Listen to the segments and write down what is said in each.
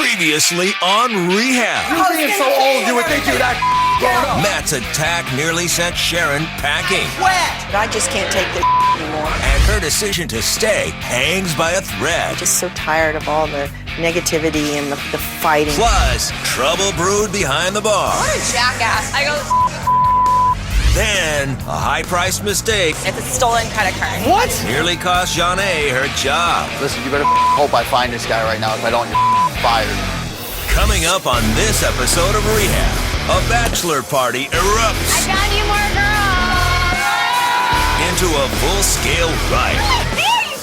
Previously on Rehab. You being so old, you would think you'd act grown up. Matt's attack nearly sent Sharon packing. I just can't take this anymore. And her decision to stay hangs by a thread. I'm just so tired of all the negativity and the fighting. Plus, trouble brewed behind the bar. What a jackass. I go, Then, a high-priced mistake it's a stolen credit card. What? nearly cost Jeanne her job. Listen, you better hope I find this guy right now. If I don't, you're fired. Coming up on this episode of Rehab, a bachelor party erupts I got you more girls. into a full-scale riot. There, you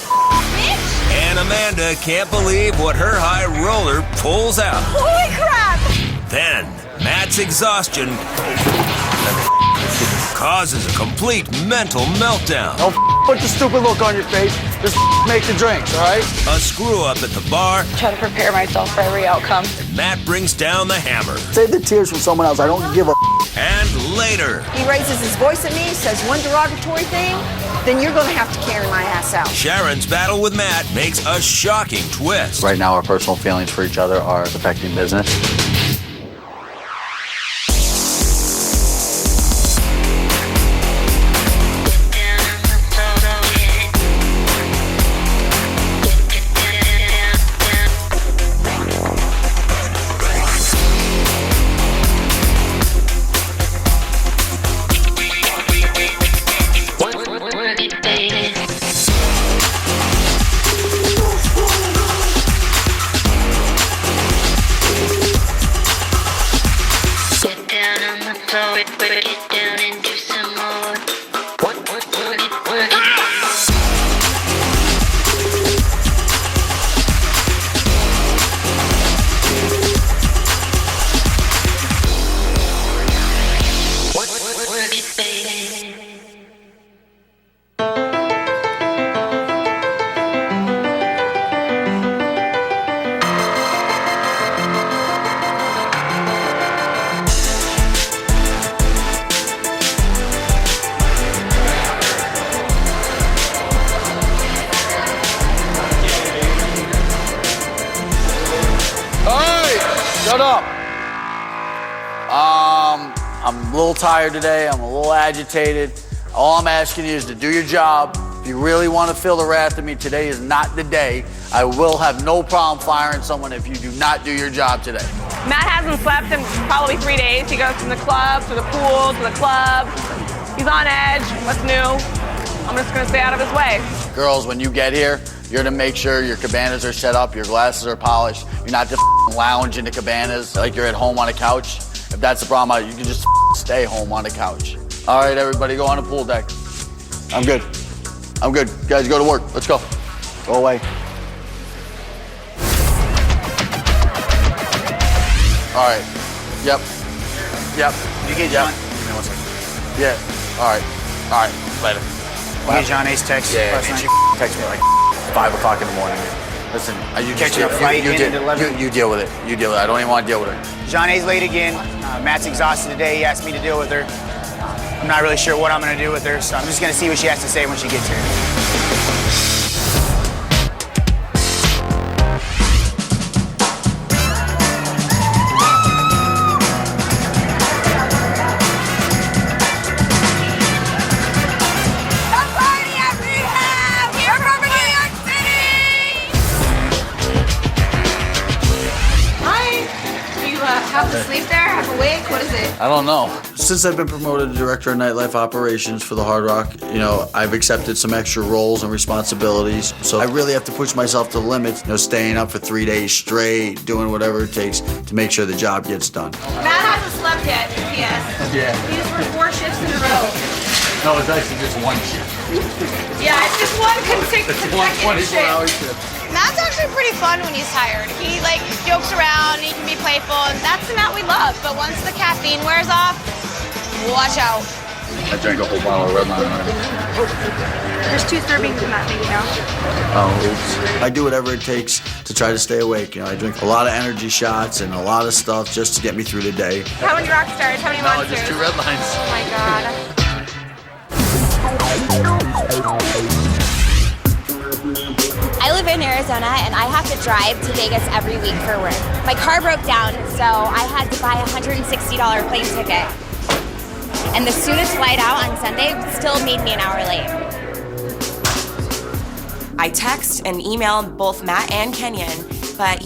bitch. And Amanda can't believe what her high roller pulls out. Holy crap. Then, Matt's exhaustion causes a complete mental meltdown. Don't put the stupid look on your face. Just make the drinks, all right? A screw-up at the bar, Try to prepare myself for every outcome. Matt brings down the hammer. Save the tears for someone else. I don't give a. And later, He raises his voice at me, says one derogatory thing, then you're going to have to carry my ass out. Sharon's battle with Matt makes a shocking twist. Right now, our personal feelings for each other are affecting business. Shut up. I'm a little tired today. I'm a little agitated. All I'm asking you is to do your job. If you really want to feel the wrath of me, today is not the day. I will have no problem firing someone if you do not do your job today. Matt hasn't slept in probably 3 days. He goes from the club to the pool to the club. He's on edge. What's new? I'm just going to stay out of his way. Girls, when you get here, you're to make sure your cabanas are set up, your glasses are polished. You're not just lounge into cabanas like you're at home on a couch. If that's the problem, you can just stay home on the couch. All right, everybody, go on the pool deck. I'm good. I'm good. Guys, go to work. Let's go. Go away. All right. Yep. Yep. You get Yep. John? Give me 1 second. Yeah. All right. All right. Later. You get John A's text Yeah, last man, night? she texted me like 5 o'clock in the morning. Listen, you Catching a flight in at 11? You deal with it. You deal with it. I don't even want to deal with her. John A's late again. Matt's exhausted today. He asked me to deal with her. I'm not really sure what I'm going to do with her, so I'm just going to see what she has to say when she gets here. Have to sleep there? Have a wake? What is it? I don't know. Since I've been promoted to Director of Nightlife Operations for the Hard Rock, I've accepted some extra roles and responsibilities. So I really have to push myself to the limit, staying up for 3 days straight, doing whatever it takes to make sure the job gets done. Matt hasn't slept yet, yes. Yeah. He just worked 4 shifts in a row. No, it's actually just one shift. Yeah, it's just one consecutive shift. shift. Matt's actually pretty fun when he's tired. He jokes around, he can be playful, and that's the Matt we love. But once the caffeine wears off, watch out. I drank a whole bottle of red wine already. There's 2 servings in that baby now. Oh, oops. I do whatever it takes to try to stay awake. I drink a lot of energy shots and a lot of stuff just to get me through the day. How many rock stars? How many monsters? Just 2 red lines. Oh my god. I live in Arizona, and I have to drive to Vegas every week for work. My car broke down, so I had to buy a $160 plane ticket. And the soonest flight out on Sunday still made me an hour late. I text and emailed both Matt and Kenyon, but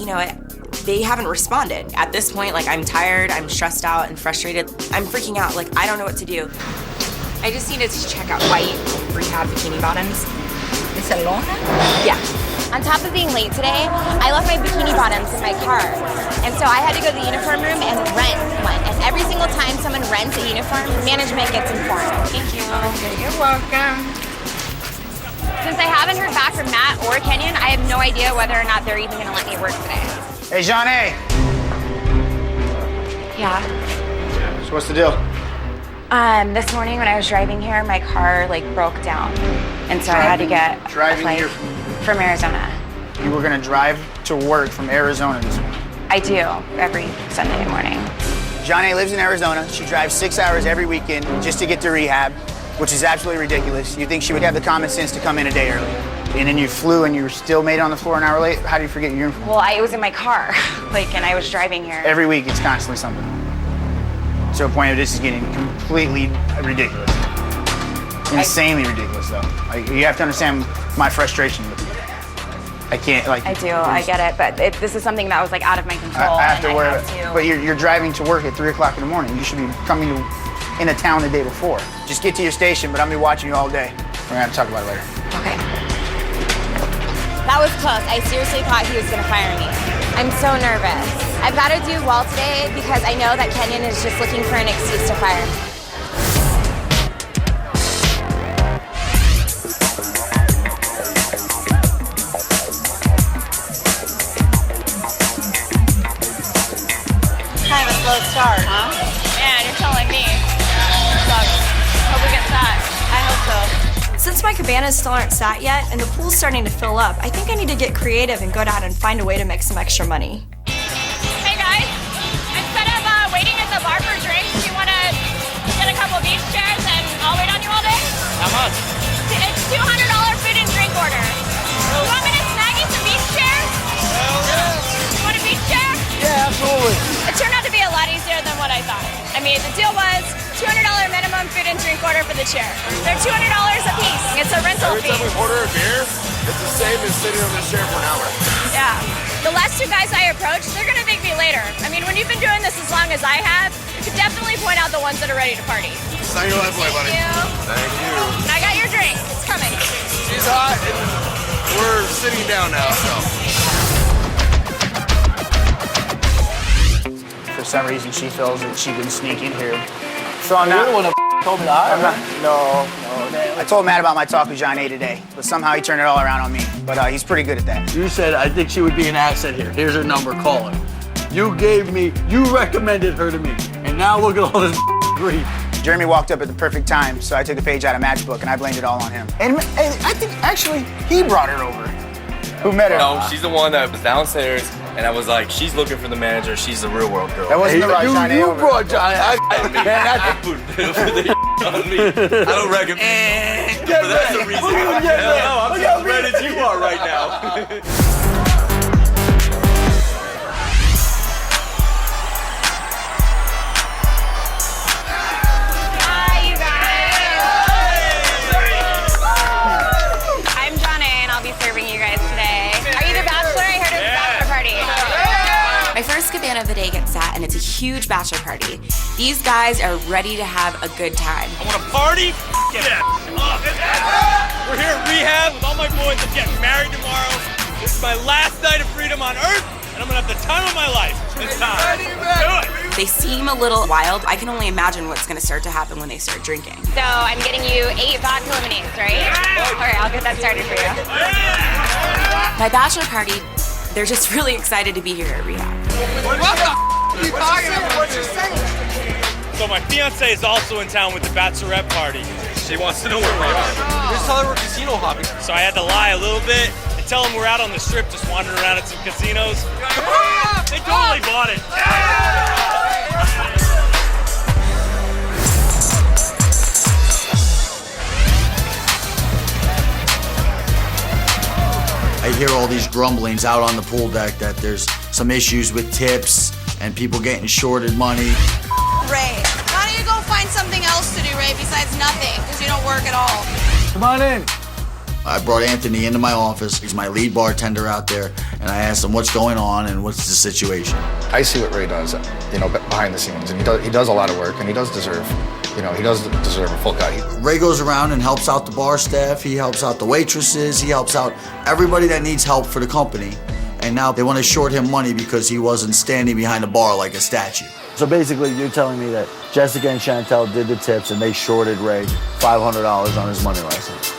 they haven't responded. At this point, I'm tired, I'm stressed out and frustrated. I'm freaking out, I don't know what to do. I just needed to check out white Rehab bikini bottoms. It's a long one? Yeah. On top of being late today, I left my bikini bottoms in my car. And so I had to go to the uniform room and rent one. And every single time someone rents a uniform, management gets informed. Thank you. Okay, you're welcome. Since I haven't heard back from Matt or Kenyon, I have no idea whether or not they're even gonna let me work today. Hey, Johnny. Yeah. So what's the deal? This morning when I was driving here, my car broke down. And so I had to get a flight here from Arizona. You were gonna drive to work from Arizona this morning. I do every Sunday morning. Johnny lives in Arizona. She drives 6 hours every weekend just to get to Rehab, which is absolutely ridiculous. You think she would have the common sense to come in a day early. And then you flew and you still made it on the floor an hour late? How do you forget your uniform? Well, I was in my car, and I was driving here. Every week it's constantly something. To a point where this is getting completely ridiculous. Insanely ridiculous, though. You have to understand my frustration with it. I can't, I do, I get it, but this is something that was, out of my control. I have to worry about it. But you're driving to work at 3 o'clock in the morning. You should be coming in a town the day before. Just get to your station, but I'm gonna be watching you all day. We're gonna have to talk about it later. Okay. That was close. I seriously thought he was gonna fire me. I'm so nervous. I've got to do well today because I know that Kenyon is just looking for an excuse to fire me. Kind of a slow start, huh? Yeah, you're telling me. Sucks. Hope we get that. I hope so. Since my cabanas still aren't sat yet and the pool's starting to fill up, I think I need to get creative and go down and find a way to make some extra money. Hey guys, instead of waiting at the bar for drinks, you want to get a couple beach chairs and I'll wait on you all day? How much? It's $200 food and drink order. You want me to snag you some beach chairs? Hell yeah. You want a beach chair? Yeah, absolutely. It turned out to be a lot easier than what I thought. I mean, the deal was $200 minimum food and drink order for the chair. They're $200 a piece. It's a rental fee. Every time we order a beer, it's the same as sitting on this chair for an hour. Yeah. The last two guys I approach, they're gonna thank me later. I mean, when you've been doing this as long as I have, you can definitely point out the ones that are ready to party. Sign your last way, buddy. Thank you. Thank you. And I got your drink. It's coming. She's hot, and we're sitting down now, so. For some reason, she feels that she can sneak in here. So I'm not. You're the one that told me to hire. No. I told Matt about my talk with John A today, but somehow he turned it all around on me. But he's pretty good at that. You said, I think she would be an asset here. Here's her number, call her. You recommended her to me. And now look at all this grief. Jeremy walked up at the perfect time, so I took a page out of Matt's book and I blamed it all on him. And I think actually he brought her over. Who met her? No, she's the one that was downstairs, and I was like, she's looking for the manager. She's the real world girl. That wasn't the right John A. You over. brought John A. I put the on me. I don't recommend. But that's the reason. I'm as red as you are right now. Serving you guys today. Are you the bachelor? I heard it's a bachelor party. My first cabana of the day gets set, and it's a huge bachelor party. These guys are ready to have a good time. I want to party? Yeah. We're here at Rehab with all my boys. I'm getting married tomorrow. This is my last night of freedom on Earth, and I'm going to have the time of my life. It's time. Do it. They seem a little wild. I can only imagine what's going to start to happen when they start drinking. So I'm getting you 8 vodka lemonades, right? All right, I'll get that started for you. My bachelor party, they're just really excited to be here at Rehab. What the are you talking about? What you saying? So my fiance is also in town with the bachelorette party. She wants to know where we are. Just tell her we're casino hopping. So I had to lie a little bit and tell them we're out on the strip just wandering around at some casinos. They totally bought it. I hear all these grumblings out on the pool deck that there's some issues with tips and people getting shorted money. Ray, why don't you go find something else to do, Ray, besides nothing, because you don't work at all. Come on in. I brought Anthony into my office. He's my lead bartender out there, and I asked him what's going on and what's the situation. I see what Ray does, behind the scenes, and he does a lot of work, and he does deserve a full cut. Ray goes around and helps out the bar staff. He helps out the waitresses. He helps out everybody that needs help for the company. And now they want to short him money because he wasn't standing behind the bar like a statue. So basically, you're telling me that Jessica and Chantel did the tips and they shorted Ray $500 on his money last night.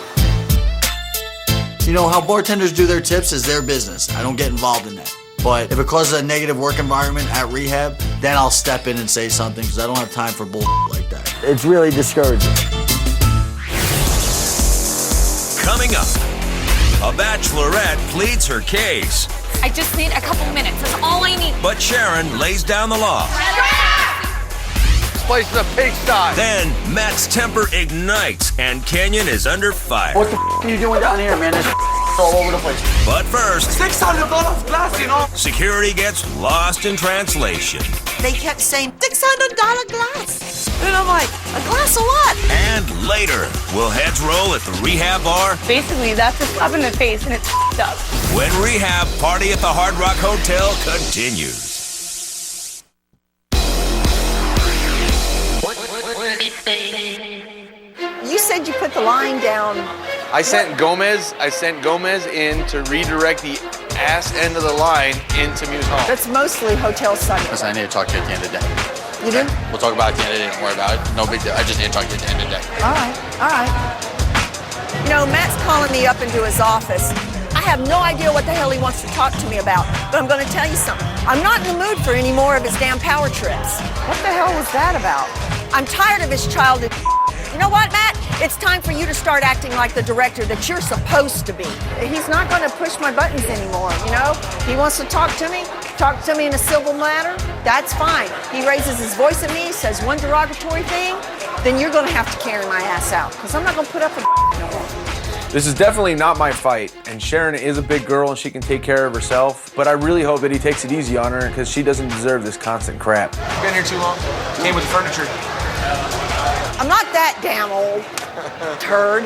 You know, how bartenders do their tips is their business. I don't get involved in that. But if it causes a negative work environment at Rehab, then I'll step in and say something because I don't have time for bull like that. It's really discouraging. Coming up, a bachelorette pleads her case. I just need a couple minutes. That's all I need. But Sharon lays down the law. This place is a pigsty. Then Matt's temper ignites and Kenyon is under fire. What the are you doing down here, man? There's all over the place. But first, $600 glass, you know. security gets lost in translation. They kept saying $600 glass. And I'm like, a glass of what? And later, will heads roll at the Rehab bar? Basically, that's a slap in the face, and it's f***ed up. When Rehab Party at the Hard Rock Hotel continues. You said you put the line down. I sent Gomez in to redirect the ass end of the line into Muse Hall. That's mostly Hotel Sunny. Listen, I need to talk to you at the end of the day. You do? We'll talk about it at the end of the day. Don't worry about it. No big deal. I just need to talk to you at the end of the day. All right. You know, Matt's calling me up into his office. I have no idea what the hell he wants to talk to me about, but I'm going to tell you something. I'm not in the mood for any more of his damn power trips. What the hell was that about? I'm tired of his childish. You know what, Matt? It's time for you to start acting like the director that you're supposed to be. He's not going to push my buttons anymore, you know? He wants to talk to me in a civil manner. That's fine. He raises his voice at me, says one derogatory thing, then you're going to have to carry my ass out, because I'm not going to put up with no more. This is definitely not my fight, and Sharon is a big girl and she can take care of herself, but I really hope that he takes it easy on her because she doesn't deserve this constant crap. Been here too long. Came with the furniture. I'm not that damn old, turd.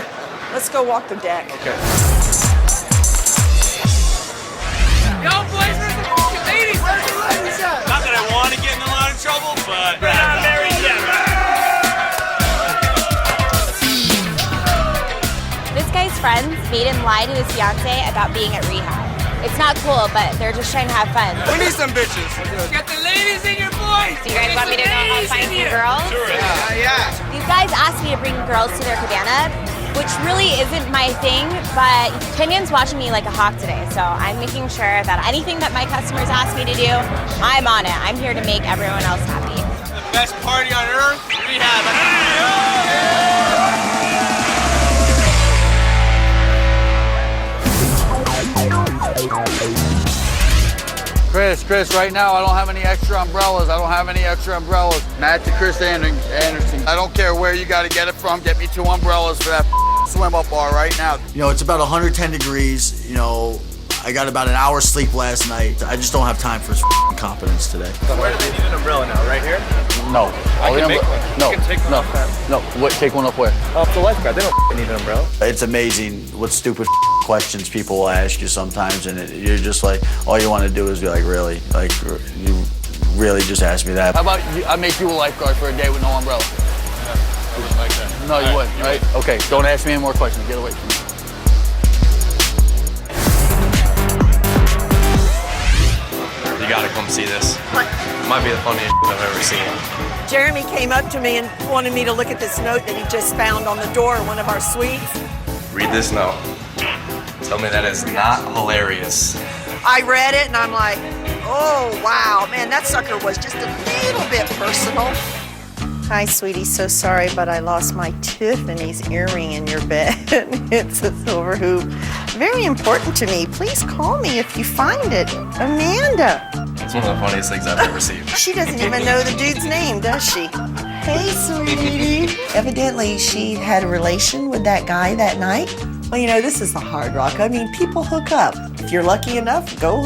Let's go walk the deck. Okay. Yo, boys, where's the f***ing ladies? Where's the ladies at? Not that I want to get in a lot of trouble, but we're not married yet. This guy's friends made him lie to his fiance about being at rehab. It's not cool, but they're just trying to have fun. We need some bitches. Get the ladies in your boys. Do you guys want me to go help find some girls? Sure. Yeah. These guys asked me to bring girls to their cabana, which really isn't my thing, but Kenyon's watching me like a hawk today, so I'm making sure that anything that my customers ask me to do, I'm on it. I'm here to make everyone else happy. The best party on earth, Rehab. Chris, right now I don't have any extra umbrellas. Matt to Chris Anderson. I don't care where you got to get it from. Get me 2 umbrellas for that swim up bar right now. You know, it's about 110 degrees. You know, I got about an hour's sleep last night. I just don't have time for incompetence today. Where do they need an umbrella now? Right here? No. I can make one. No. You can take one up. No. What? Take one up where? Off the lifeguard. They don't need an umbrella. It's amazing what stupid questions people will ask you sometimes, and you're just like, all you want to do is be like, really? Like, you really just asked me that? How about I make you a lifeguard for a day with no umbrella? Yeah, I wouldn't like that. No, you wouldn't, right? Okay, don't ask me any more questions. Get away from me. You gotta come see this. It might be the funniest I've ever seen. Jeremy came up to me and wanted me to look at this note that he just found on the door of one of our suites. Read this note. Tell me that is not hilarious. I read it and I'm like, oh, wow, man, that sucker was just a little bit personal. Hi, sweetie, so sorry, but I lost my Tiffany's earring in your bed. It's a silver hoop. Very important to me. Please call me if you find it. Amanda. It's one of the funniest things I've ever seen. She doesn't even know the dude's name, does she? Hey, sweetie. Evidently, she had a relation with that guy that night. Well, you know, this is the Hard Rock. I mean, people hook up. If you're lucky enough, you'll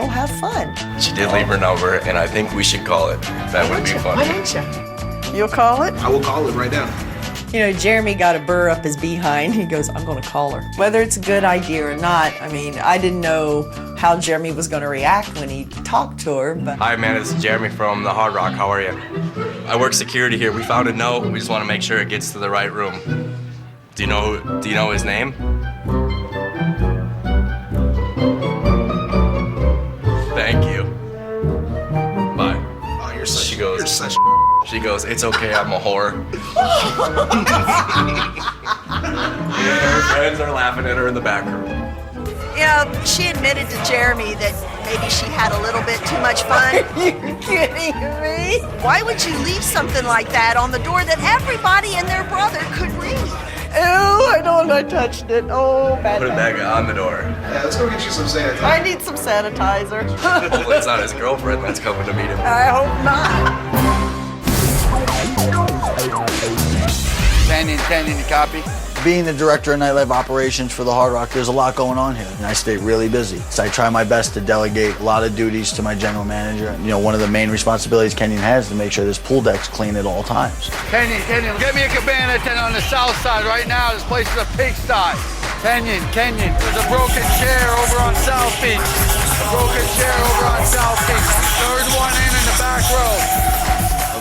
have fun. She did leave her number, and I think we should call it. That would be fun. Why don't you? You'll call it? I will call it right now. You know, Jeremy got a burr up his behind. He goes, I'm going to call her. Whether it's a good idea or not, I mean, I didn't know how Jeremy was going to react when he talked to her, but... Hi, man. This is Jeremy from the Hard Rock. How are you? I work security here. We found a note. We just want to make sure it gets to the right room. Do you know his name? Thank you. Bye. Oh, you're such. She goes. You're such. She goes. It's okay. I'm a whore. Her friends are laughing at her in the back room. You know, she admitted to Jeremy that maybe she had a little bit too much fun. Are you kidding me? Why would you leave something like that on the door that everybody and their brother could read? I touched it. Oh, bad. Put it back on the door. Yeah, let's go get you some sanitizer. I need some sanitizer. Hopefully it's not his girlfriend that's coming to meet him. I hope not. Canyon, you copy? Being the director of nightlife operations for the Hard Rock, there's a lot going on here, and I stay really busy. So I try my best to delegate a lot of duties to my general manager. You know, one of the main responsibilities Kenyon has is to make sure this pool deck's clean at all times. Kenyon, get me a cabana attendant on the south side right now. This place is a pigsty. Kenyon, there's a broken chair over on South Beach. Third one in the back row.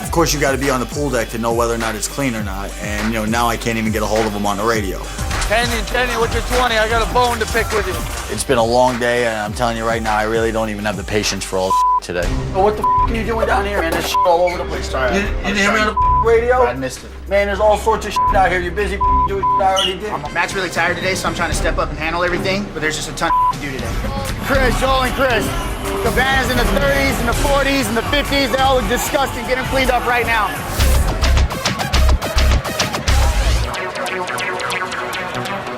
Of course, you got to be on the pool deck to know whether or not it's clean or not. And, you know, now I can't even get a hold of them on the radio. Kenyon, what's your 20? I got a bone to pick with you. It's been a long day, and I'm telling you right now, I really don't even have the patience for all the today. Oh, what the are you doing down here, man? There's all over the place. Sorry, you didn't hear me on the radio? I missed it. Man, there's all sorts of out here. You're busy doing I already did. Matt's really tired today, so I'm trying to step up and handle everything, but there's just a ton to do today. Joel and Chris, cabanas in the 30s and the 40s and the 50s, they all look disgusting. Get them cleaned up right now.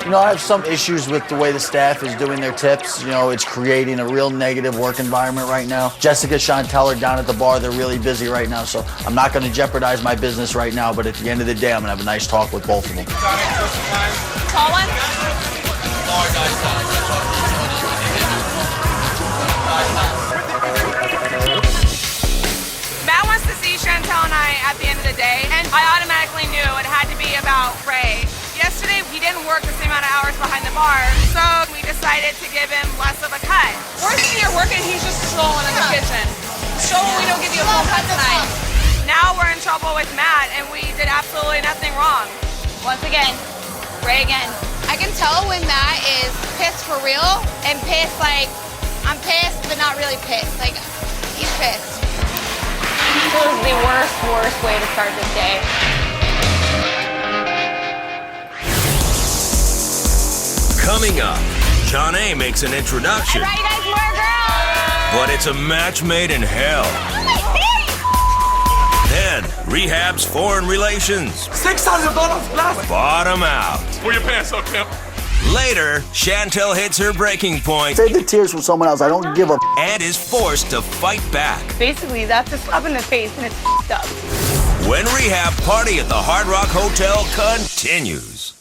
You know, I have some issues with the way the staff is doing their tips. You know, it's creating a real negative work environment right now. Jessica, Chantel are down at the bar. They're really busy right now, so I'm not going to jeopardize my business right now, but at the end of the day, I'm going to have a nice talk with both of them. Call one. Matt wants to see Chantel and I at the end of the day, and I automatically knew it had to be about Ray. Yesterday, he didn't work the same amount of hours behind the bar, so we decided to give him less of a cut. Worst thing you're working, he's just strolling in the kitchen. Show when we don't give you a full cut tonight. Now we're in trouble with Matt, and we did absolutely nothing wrong. Once again, Ray again. I can tell when Matt is pissed for real, and pissed like, I'm pissed, but not really pissed. Like, he's pissed. This was the worst way to start this day. Coming up, John A. makes an introduction. I brought you guys more girls! But it's a match made in hell. Then, Rehab's foreign relations. $600 last. Bottom out. Pull your pants up, Pimp. Later, Chantel hits her breaking point. Save the tears for someone else. I don't give a and is forced to fight back. Basically, that's a slap in the face, and it's up. When Rehab Party at the Hard Rock Hotel continues.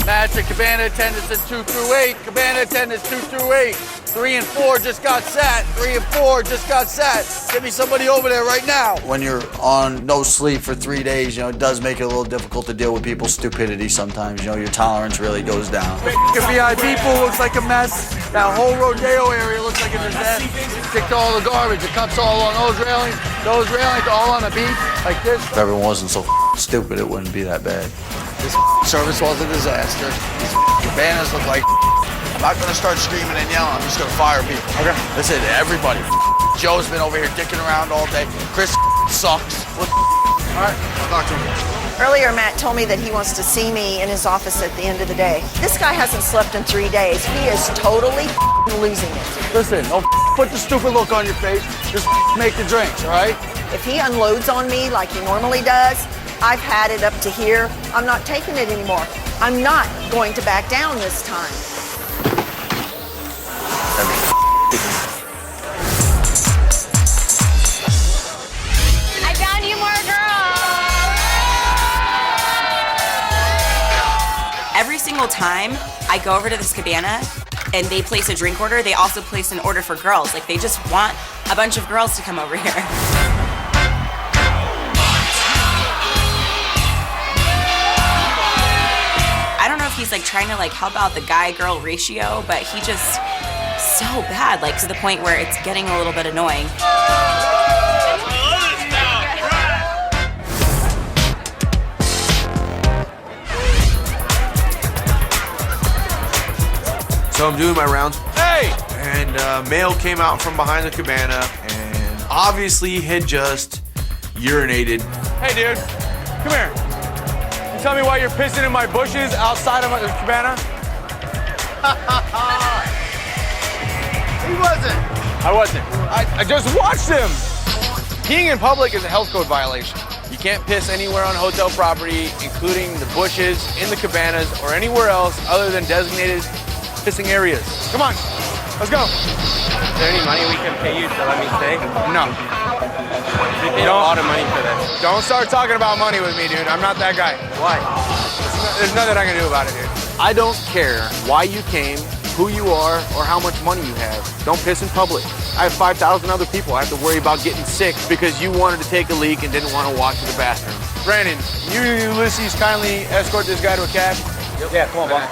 Match at cabana attendants in 2 through 8. Cabana attendants 2 through 8. 3 and 4 just got sat. 3 and 4 just got sat. Get me somebody over there right now. When you're on no sleep for 3 days, you know, it does make it a little difficult to deal with people's stupidity sometimes. You know, your tolerance really goes down. The VIP pool looks like a mess. That whole Rodeo area looks like a disaster. Kicked all the garbage. The cups all on those railings all on the beach like this. If everyone wasn't so stupid, it wouldn't be that bad. This service was a disaster. These cabanas look like I'm not gonna start screaming and yelling. I'm just gonna fire people. Okay. Listen, everybody. Joe's been over here dicking around all day. Chris sucks. All right, I'll talk to him. Earlier, Matt told me that he wants to see me in his office at the end of the day. This guy hasn't slept in 3 days. He is totally losing it. Listen, don't put the stupid look on your face. Just make the drinks, all right? If he unloads on me like he normally does, I've had it up to here. I'm not taking it anymore. I'm not going to back down this time. I found you more girls! time I go over to this cabana and they place a drink order, they also place an order for girls. Like, they just want a bunch of girls to come over here. I don't know if he's like trying to like help out the guy-girl ratio, but he just so bad, like to the point where it's getting a little bit annoying. So I'm doing my rounds. Hey! And male came out from behind the cabana and obviously had just urinated. Hey, dude, come here. You tell me why you're pissing in my bushes outside of the cabana? He wasn't. I wasn't. I just watched him. Peeing in public is a health code violation. You can't piss anywhere on hotel property, including the bushes, in the cabanas, or anywhere else other than designated pissing areas. Come on, let's go. Is there any money we can pay you to let me stay? No. We paid a lot of money for this. Don't start talking about money with me, dude. I'm not that guy. Why? There's nothing I can do about it, dude. I don't care why you came, who you are, or how much money you have. Don't piss in public. I have 5,000 other people I have to worry about getting sick because you wanted to take a leak and didn't want to walk to the bathroom. Brandon, you and Ulysses kindly escort this guy to a cab? Yep. Yeah, come on, boss.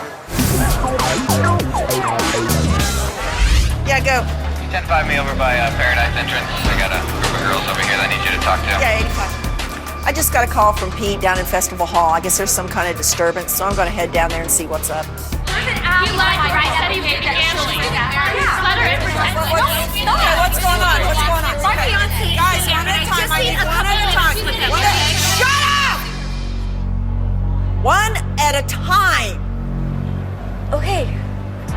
Yeah, go. 10-5 me over by Paradise entrance. I got a group of girls over here that I need you to talk to. Yeah, 85. I just got a call from Pete down in Festival Hall. I guess there's some kind of disturbance, so I'm going to head down there and see what's up. You lied, right? Said he made Ashley. Yeah. Let her in. Okay, what's going on? What's going on? My fiance. Guys, one at a time. I need one at a time. Shut up! One at a time. Okay.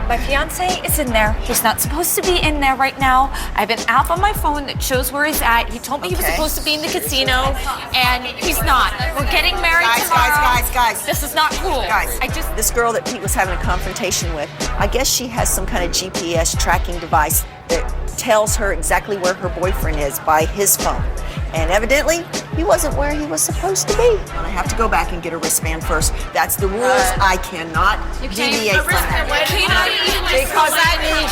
My fiance is in there. He's not supposed to be in there right now. I have an app on my phone that shows where he's at. He told me he was supposed to be in the casino, and he's not. We're getting married tomorrow. Guys. This is not cool. Guys, this girl that Pete was having a confrontation with, I guess she has some kind of GPS tracking device that tells her exactly where her boyfriend is by his phone. And evidently, he wasn't where he was supposed to be. And I have to go back and get a wristband first. That's the rules. I cannot deviate from that. Because that means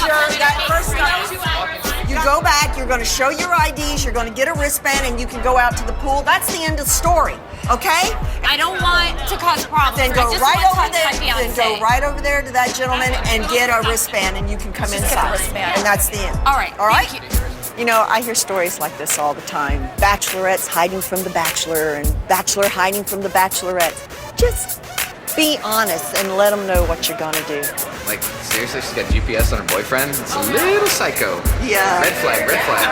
you go back, you're going to show your IDs, you're going to get a wristband, and you can go out to the pool. That's the end of the story, okay? I don't want to cause problems. Then go I just right want over to there. touch my Then fiance. go right over there to that gentleman and get a wristband, and you can come Just get the inside. wristband. And that's the end. All right. All right. Thank you. You know, I hear stories like this all the time. Bachelorettes hiding from the bachelor, and bachelor hiding from the bachelorette. Just be honest and let them know what you're gonna do. Like, seriously, she's got GPS on her boyfriend? It's a little psycho. Yeah. Red flag, red flag.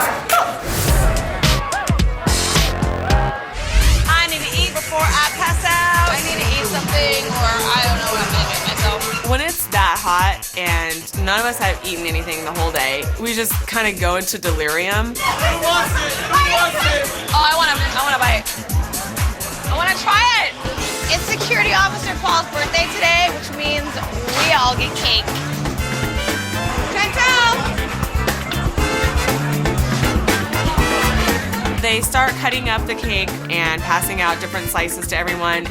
I need to eat before I pass out. I need to eat something, or I don't know what I'm gonna make myself. When it's that hot and none of us have eaten anything the whole day, we just kind of go into delirium. Oh, I want to bite. I want to try it. It's Security Officer Paul's birthday today, which means we all get cake. They start cutting up the cake and passing out different slices to everyone. I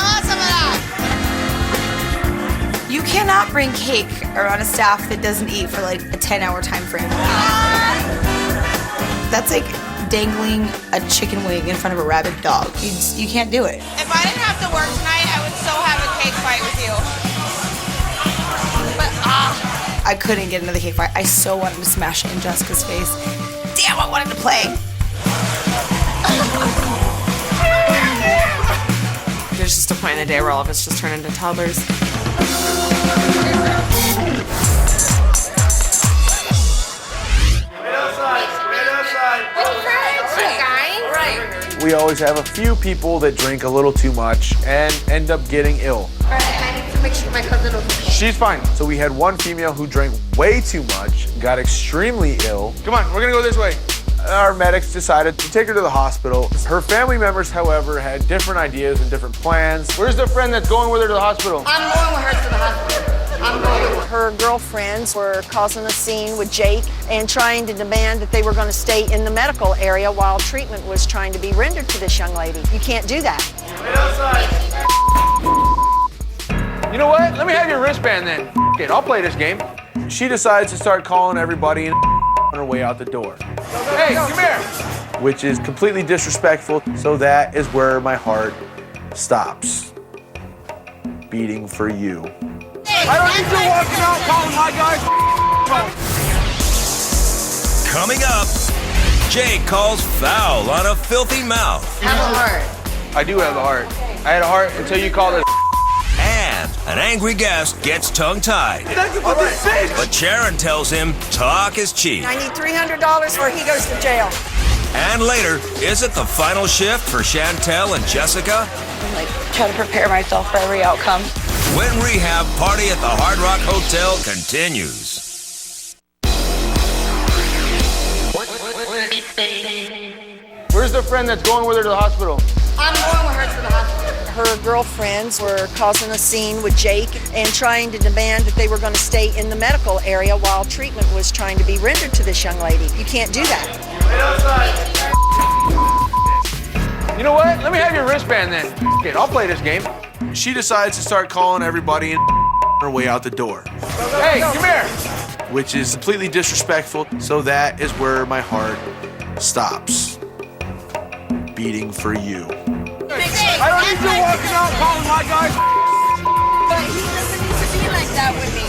want some of that. You cannot bring cake around a staff that doesn't eat for like a 10-hour time frame. That's like dangling a chicken wing in front of a rabid dog. You can't do it. If I didn't have to work tonight, I would so have a cake fight with you. But I couldn't get into the cake fight. I so wanted to smash it in Jessica's face. Damn, I wanted to play. There's just a point in the day where all of us just turn into toddlers. We always have a few people that drink a little too much and end up getting ill. I need to make sure my cousin is She's fine. So we had one female who drank way too much, got extremely ill. Come on, we're gonna go this way. Our medics decided to take her to the hospital. Her family members, however, had different ideas and different plans. Where's the friend that's going with her to the hospital? I'm going with her to the hospital. I'm going with her. Her girlfriends were causing a scene with Jake and trying to demand that they were going to stay in the medical area while treatment was trying to be rendered to this young lady. You can't do that. You know what? Let me have your wristband then. F*** it, I'll play this game. She decides to start calling everybody on her way out the door. Hey, come here. Which is completely disrespectful, so that is where my heart stops beating for you. I don't need you walking out calling my guys. Coming up, Jake calls foul on a filthy mouth. Have a heart. I do have a heart. I had a heart until you called it. And an angry guest gets tongue-tied. But Sharon tells him talk is cheap. I need $300 or he goes to jail. And later, is it the final shift for Chantel and Jessica? I'm trying to prepare myself for every outcome. When Rehab Party at the Hard Rock Hotel continues. Where's the friend that's going with her to the hospital? I'm going with her to the hospital. Her girlfriends were causing a scene with Jake and trying to demand that they were going to stay in the medical area while treatment was trying to be rendered to this young lady. You can't do that. You know what? Let me have your wristband then. F*** it, I'll play this game. She decides to start calling everybody on her way out the door. Hey, come here. Which is completely disrespectful, so that is where my heart stops beating for you. I don't need you walking out calling my guys. But he doesn't need to be like that with me.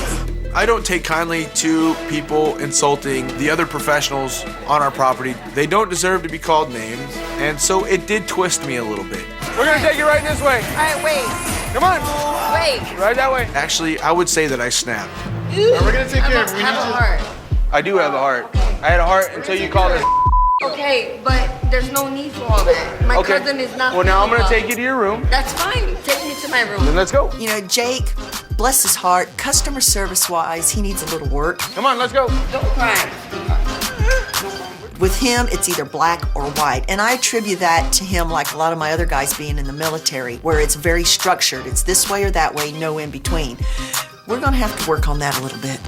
I don't take kindly to people insulting the other professionals on our property. They don't deserve to be called names, and so it did twist me a little bit. We're gonna take you right this way. All right, wait. Come on. Wait. Right that way. Actually, I would say that I snapped. We're gonna take care of it. Have a heart. I do have a heart. I had a heart until you called it. Okay, but there's no need for all that. My cousin is not. Well, now I'm gonna take you to your room. That's fine. Take me to my room. Then let's go. You know, Jake, bless his heart, customer service-wise, he needs a little work. Come on, let's go. Don't cry. With him, it's either black or white. And I attribute that to him like a lot of my other guys being in the military, where it's very structured. It's this way or that way, no in between. We're gonna have to work on that a little bit.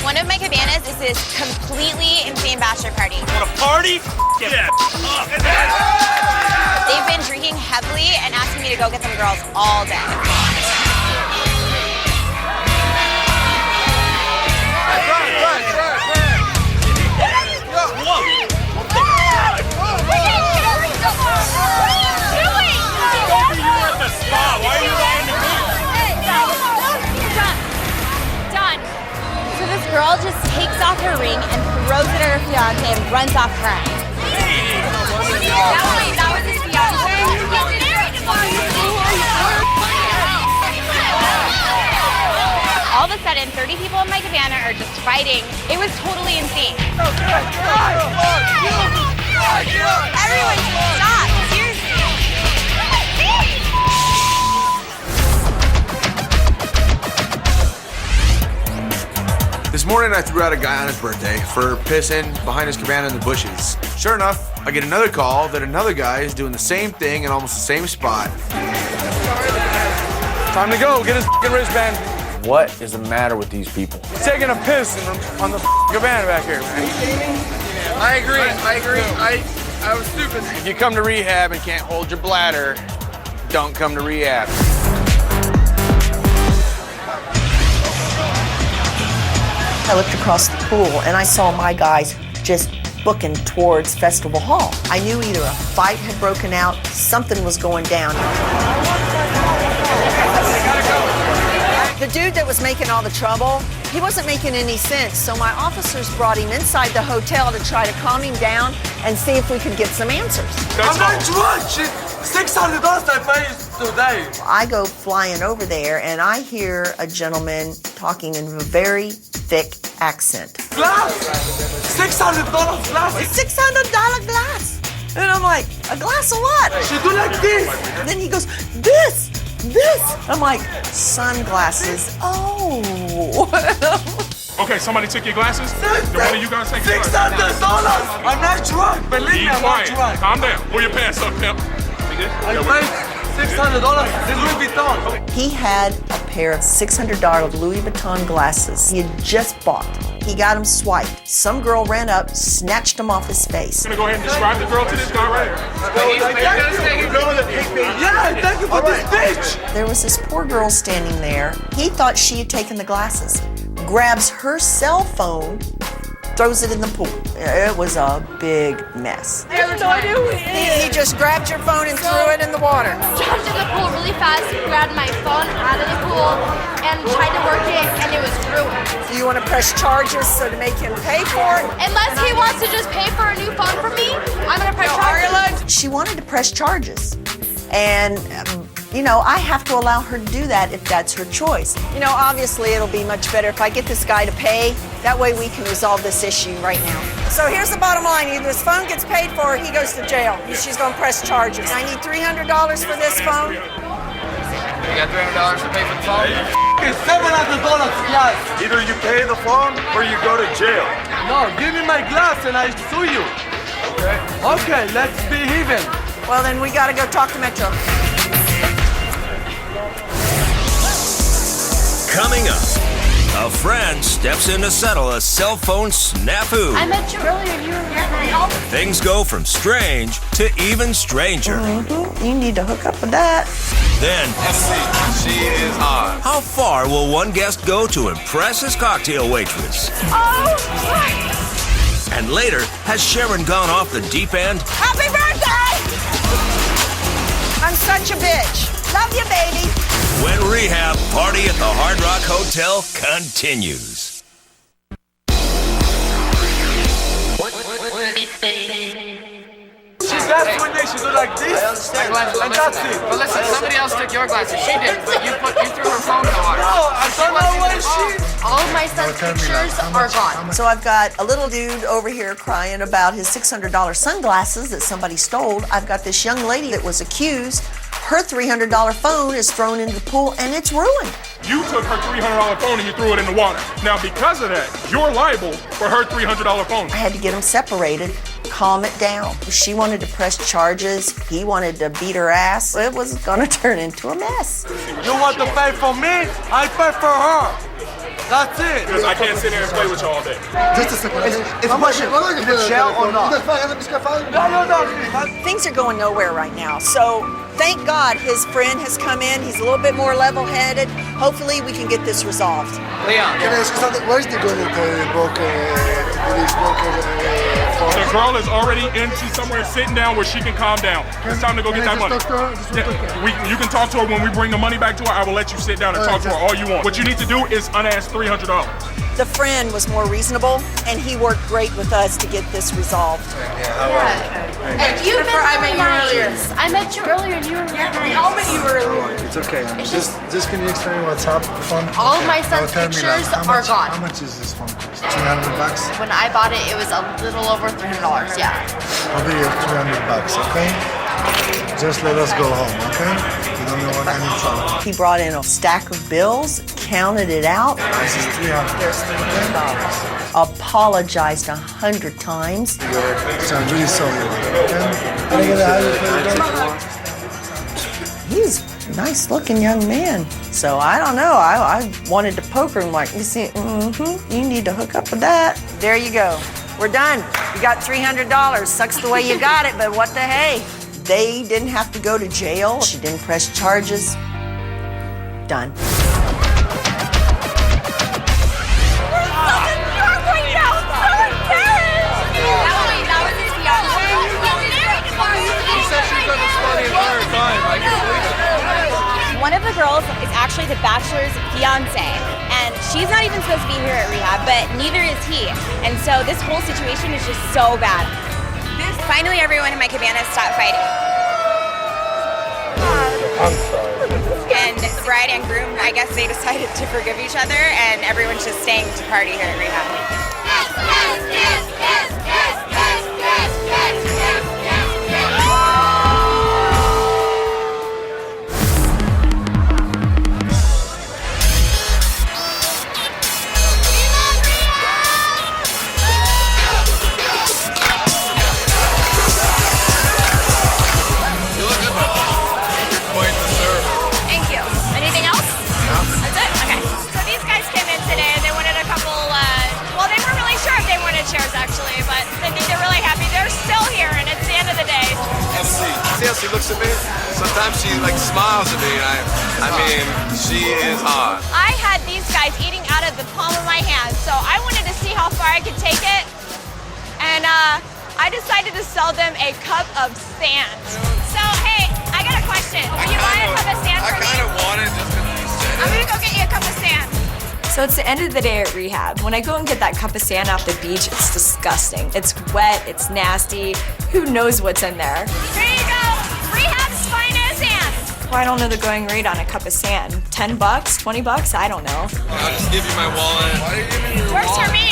One of my cabanas is this completely insane bachelor party. Want a party? Yeah. They've been drinking heavily and asking me to go get them girls all day. So this girl just takes off her ring and throws it at her fiance and runs off crying. That was his fiance. All of a sudden, 30 people in my cabana are just fighting. It was totally insane. Everyone stop, seriously. This morning I threw out a guy on his birthday for pissing behind his cabana in the bushes. Sure enough, I get another call that another guy is doing the same thing in almost the same spot. Time to go. Get his f***ing wristband. What is the matter with these people? He's taking a piss on the cabana back here, man. I agree. I was stupid. If you come to rehab and can't hold your bladder, don't come to rehab. I looked across the pool and I saw my guys just booking towards Festival Hall. I knew either a fight had broken out, something was going down. The dude that was making all the trouble, he wasn't making any sense. So my officers brought him inside the hotel to try to calm him down and see if we could get some answers. I'm not drunk. $600 I paid today. I go flying over there and I hear a gentleman talking in a very thick accent. Glass? $600 glass? A $600 glass. And I'm like, a glass of what? She do like this. And then he goes, this. I'm like, sunglasses. Oh. Okay, somebody took your glasses? Did one of you guys take your $600! glasses? I'm not drunk. Believe me, I'm not drunk. Calm down. Pull your pants up, pimp. I paid $600. This Louis Vuitton. He had a pair of $600 Louis Vuitton glasses he had just bought. He got them swiped. Some girl ran up, snatched them off his face. I'm gonna go ahead and describe the girl to this guy right here. Yeah, thank you for this bitch. There was this poor girl standing there. He thought she had taken the glasses. Grabs her cell phone, throws it in the pool. It was a big mess. I have no idea who he just grabbed your phone and threw it in the water. Jumped in the pool really fast, grabbed my phone out of the pool, and tried to work it, and it was ruined. Do you want to press charges so to make him pay for it? Unless he wants to just pay for a new phone from me, I'm gonna press charges. She wanted to press charges. And, you know, I have to allow her to do that if that's her choice. You know, obviously it'll be much better if I get this guy to pay. That way we can resolve this issue right now. So here's the bottom line. Either his phone gets paid for or he goes to jail. She's going to press charges. I need $300 for this phone. You got $300 to pay for the phone? It's $700, yes. Either you pay the phone or you go to jail. No, give me my glass and I sue you. Okay. Okay, let's be even. Well, then we got to go talk to Metro. Coming up, a friend steps in to settle a cell phone snafu. I met you earlier and you were help. Things go from strange to even stranger. You need to hook up with that. Then, She is on. how far will one guest go to impress his cocktail waitress? And later, has Sharon gone off the deep end? Happy birthday! I'm such a bitch. Love you, baby. When Rehab Party at the Hard Rock Hotel continues. She does one day, she do like this, and that's it. But listen, somebody else took your glasses. She did, but you threw her phone in the water. No, I don't know where she... All of my son's pictures are gone. So I've got a little dude over here crying about his $600 sunglasses that somebody stole. I've got this young lady that was accused. Her $300 phone is thrown into the pool and it's ruined. You took her $300 phone and you threw it in the water. Now, because of that, you're liable for her $300 phone. I had to get them separated, calm it down. She wanted to press charges. He wanted to beat her ass. It was going to turn into a mess. You want to pay for me? I pay for her. That's it. Because I can't sit here and play with you all day. Just a second. Is it jail or not? Things are going nowhere right now. So thank God his friend has come in. He's a little bit more level-headed. Hopefully we can get this resolved. Leon. Can I ask you something? Where is the girl that broke The girl is already in. She's somewhere sitting down where she can calm down. It's time to go get that money. You can talk to her when we bring the money back to her. I will let you sit down and talk to her all you want. What you need to do is unask $300. The friend was more reasonable, and he worked great with us to get this resolved. And you've been really nice. I met you earlier and you were really nice. I'll meet you earlier. It's okay. Just can you explain what's up? All of my son's pictures are gone. How much is this phone cost? $200? When I bought it, it was a little over $300, yeah. I'll be your $200, okay? Just let us go home, okay? You don't want any trouble. He brought in a stack of bills, counted it out. This is $300. There's $300. Apologized 100 times. So I'm really sorry about it, okay? He's a nice-looking young man. So I don't know. I wanted to poke her and like, you see, you need to hook up with that. There you go. We're done. You got $300. Sucks the way you got it, but what the hey? They didn't have to go to jail. She didn't press charges. Done. One of the girls is actually the bachelor's fiance, and she's not even supposed to be here at Rehab, but neither is he. And so this whole situation is just so bad. Finally, everyone in my cabana stopped fighting. I'm sorry. And bride and groom, I guess they decided to forgive each other, and everyone's just staying to party here at Rehab. see how she looks at me? Sometimes she like smiles at me. I mean, she is hot. I had these guys eating out of the palm of my hand, so I wanted to see how far I could take it. And I decided to sell them a cup of sand. So, hey, I got a question. Will you buy a cup of sand for me? I kind of want it just because you said it. I'm gonna go get you a cup of sand. So it's the end of the day at rehab. When I go and get that cup of sand off the beach, it's disgusting. It's wet, it's nasty. Who knows what's in there? Here you go, rehab's finest sand. Well, I don't know the going rate on a cup of sand. 10 bucks, 20 bucks, I don't know. I'll just give you my wallet. Why are you giving me your Works wallet? for me.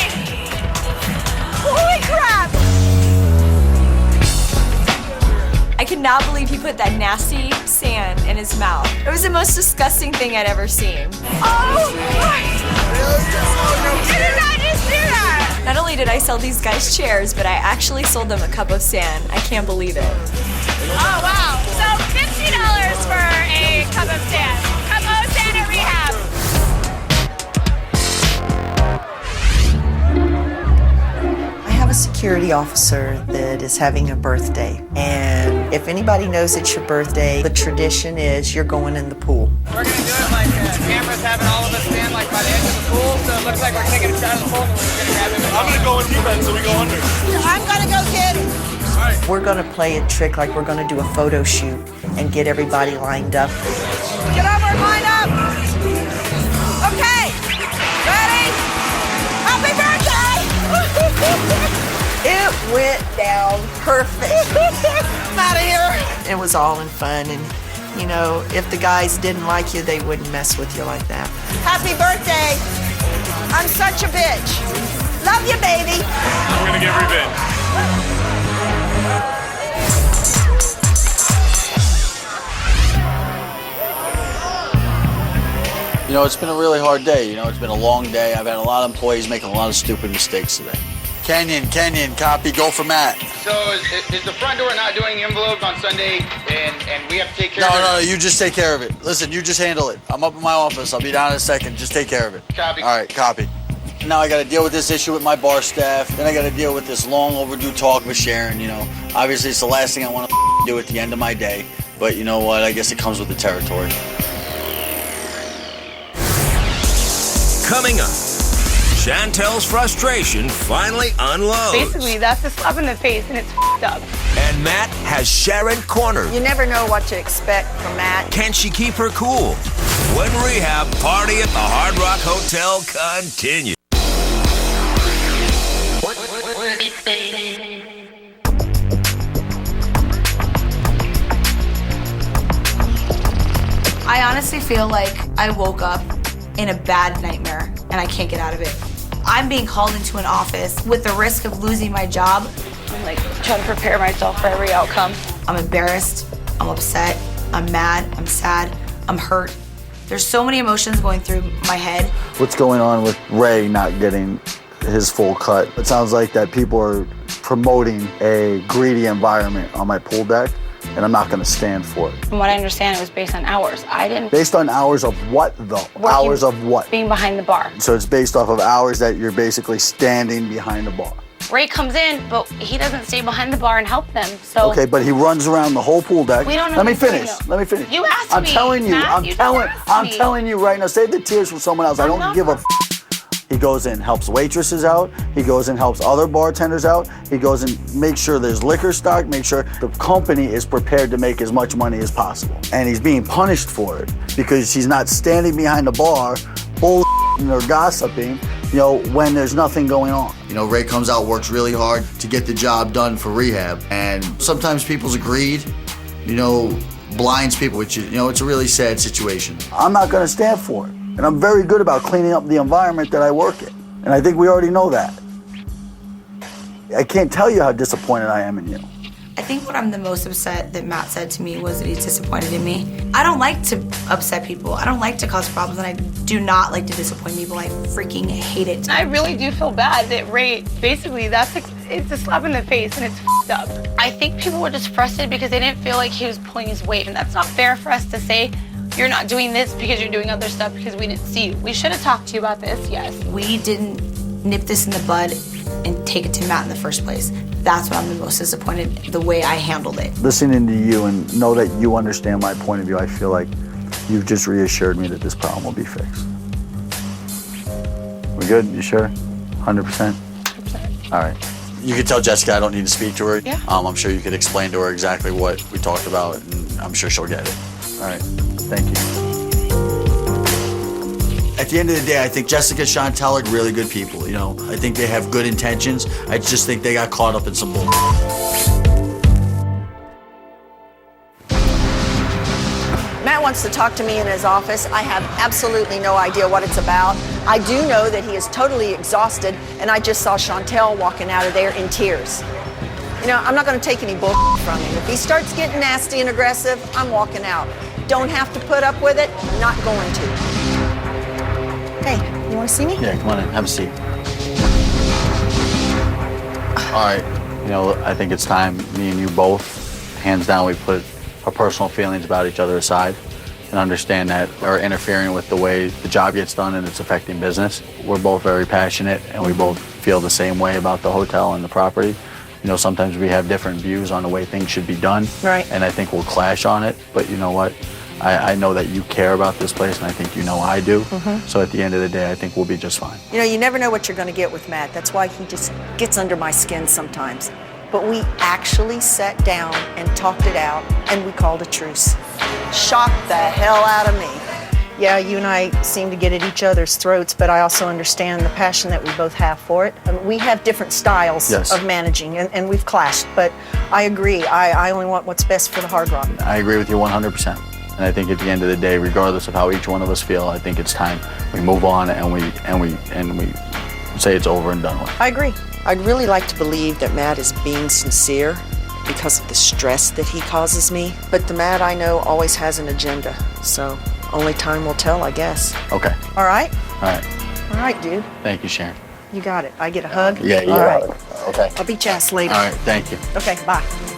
Holy crap. I cannot believe he put that nasty sand in his mouth. It was the most disgusting thing I'd ever seen. Oh my. You did not just do that. Not only did I sell these guys chairs, but I actually sold them a cup of sand. I can't believe it. Oh wow, so $50 for a cup of sand. Cup of sand at rehab. I have a security officer that is having a birthday, and if anybody knows it's your birthday, the tradition is you're going in the pool. We're gonna do it like cameras having all of us stand like by the edge of the pool, so it looks like we're taking a shot of the pool and we're gonna grab it. I'm gonna go in deep end so we go under. I'm gonna go get him. We're gonna play a trick like we're gonna do a photo shoot and get everybody lined up. Get over and line up. Okay. Ready? Happy birthday! It went down perfect. I'm out of here. It was all in fun, and you know, if the guys didn't like you, they wouldn't mess with you like that. Happy birthday. I'm such a bitch. Love you, baby. I'm gonna get revenge. You know, it's been a really hard day. You know, it's been a long day. I've had a lot of employees making a lot of stupid mistakes today. Kenyon, copy, go for Matt. So is the front door not doing envelopes on Sunday, and we have to take care of it? No, you just take care of it. Listen, you just handle it. I'm up in my office. I'll be down in a second. Just take care of it. Copy. All right, copy. Now I got to deal with this issue with my bar staff. Then I got to deal with this long overdue talk with Sharon. You know, obviously it's the last thing I want to do at the end of my day. But you know what? I guess it comes with the territory. Coming up, Chantel's frustration finally unloads. Basically, that's a slap in the face, and it's f***ed up. And Matt has Sharon cornered. You never know what to expect from Matt. Can she keep her cool? When Rehab party at the Hard Rock Hotel continues. I honestly feel like I woke up in a bad nightmare and I can't get out of it. I'm being called into an office with the risk of losing my job. I'm like trying to prepare myself for every outcome. I'm embarrassed, I'm upset, I'm mad, I'm sad, I'm hurt. There's so many emotions going through my head. What's going on with Ray not getting his full cut? It sounds like that people are promoting a greedy environment on my pool deck, and I'm not going to stand for it. From what I understand, it was based on hours. I didn't. Based on hours of what, though? Hours of what? Being behind the bar. So it's based off of hours that you're basically standing behind the bar. Ray comes in, but he doesn't stay behind the bar and help them. So. Okay, but he runs around the whole pool deck. We don't know Let me what's going finish. on. Let me finish. You asked I'm me, telling you. Matt, I'm telling you right now. Save the tears for someone else. I don't give a f. He goes in, helps waitresses out. He goes in, helps other bartenders out. He goes in, makes sure there's liquor stock, make sure the company is prepared to make as much money as possible. And he's being punished for it because he's not standing behind the bar, bullshitting or gossiping, you know, when there's nothing going on. You know, Ray comes out, works really hard to get the job done for rehab. And sometimes people's greed, you know, blinds people, which, you know, it's a really sad situation. I'm not gonna stand for it. And I'm very good about cleaning up the environment that I work in. And I think we already know that. I can't tell you how disappointed I am in you. I think what I'm the most upset that Matt said to me was that he's disappointed in me. I don't like to upset people. I don't like to cause problems, and I do not like to disappoint people. I freaking hate it. I really do feel bad that Ray, basically, it's a slap in the face and it's f***ed up. I think people were just frustrated because they didn't feel like he was pulling his weight, and that's not fair for us to say, you're not doing this because you're doing other stuff because we didn't see you. We should have talked to you about this, yes. We didn't nip this in the bud and take it to Matt in the first place. That's what I'm the most disappointed, the way I handled it. Listening to you and know that you understand my point of view, I feel like you've just reassured me that this problem will be fixed. We good? You sure? 100%? 100%. All right. You could tell Jessica I don't need to speak to her. Yeah. I'm sure you could explain to her exactly what we talked about, and I'm sure she'll get it. All right. Thank you. At the end of the day, I think Jessica and Chantel are really good people, you know. I think they have good intentions. I just think they got caught up in some bull. Matt wants to talk to me in his office. I have absolutely no idea what it's about. I do know that he is totally exhausted, and I just saw Chantel walking out of there in tears. You know, I'm not going to take any bull from him. If he starts getting nasty and aggressive, I'm walking out. Don't have to put up with it, not going to. Hey, you want to see me? Yeah, come on in, have a seat. All right, you know, I think it's time, me and you both, hands down, we put our personal feelings about each other aside and understand that are interfering with the way the job gets done and it's affecting business. We're both very passionate and we both feel the same way about the hotel and the property. You know, sometimes we have different views on the way things should be done. Right. And I think we'll clash on it, but you know what? I know that you care about this place, and I think you know I do. So at the end of the day, I think we'll be just fine. You know, you never know what you're going to get with Matt. That's why he just gets under my skin sometimes. But we actually sat down and talked it out, and we called a truce. Shocked the hell out of me. Yeah, you and I seem to get at each other's throats, but I also understand the passion that we both have for it. I mean, we have different styles of managing, and we've clashed, but I agree. I only want what's best for the Hard Rock. I agree with you 100%. And I think at the end of the day, regardless of how each one of us feel, I think it's time we move on and we say it's over and done with. I agree. I'd really like to believe that Matt is being sincere because of the stress that he causes me. But the Matt I know always has an agenda. So only time will tell, I guess. Okay. All right? All right. All right, dude. Thank you, Sharon. You got it. I get a hug? Yeah, you All got right. it. Okay. I'll beat your ass later. All right, thank you. Okay, bye.